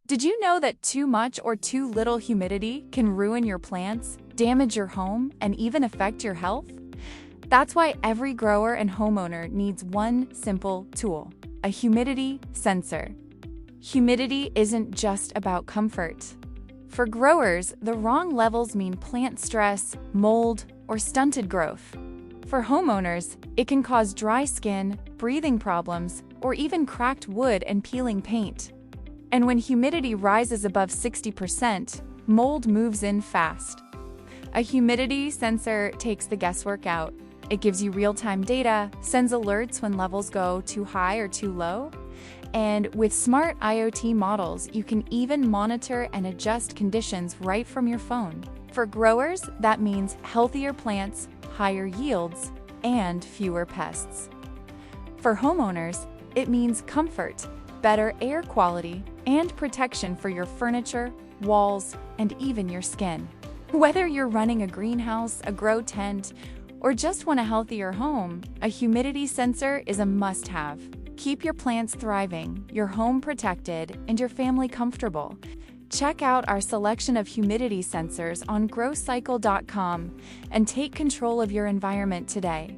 Did you know that too much or too little humidity can ruin your plants, damage your home, and even affect your health? That's why every grower and homeowner needs one simple tool: a humidity sensor. Humidity isn't just about comfort. For growers, the wrong levels mean plant stress, mold, or stunted growth. For homeowners, it can cause dry skin, breathing problems, or even cracked wood and peeling paint. And when humidity rises above 60%, mold moves in fast. A humidity sensor takes the guesswork out. It gives you real-time data, sends alerts when levels go too high or too low, and with smart IoT models, you can even monitor and adjust conditions right from your phone. For growers, that means healthier plants, higher yields, and fewer pests. For homeowners, it means comfort, better air quality, and protection for your furniture, walls, and even your skin. Whether you're running a greenhouse, a grow tent, or just want a healthier home, a humidity sensor is a must-have. Keep your plants thriving, your home protected, and your family comfortable. Check out our selection of humidity sensors on growcycle.com and take control of your environment today.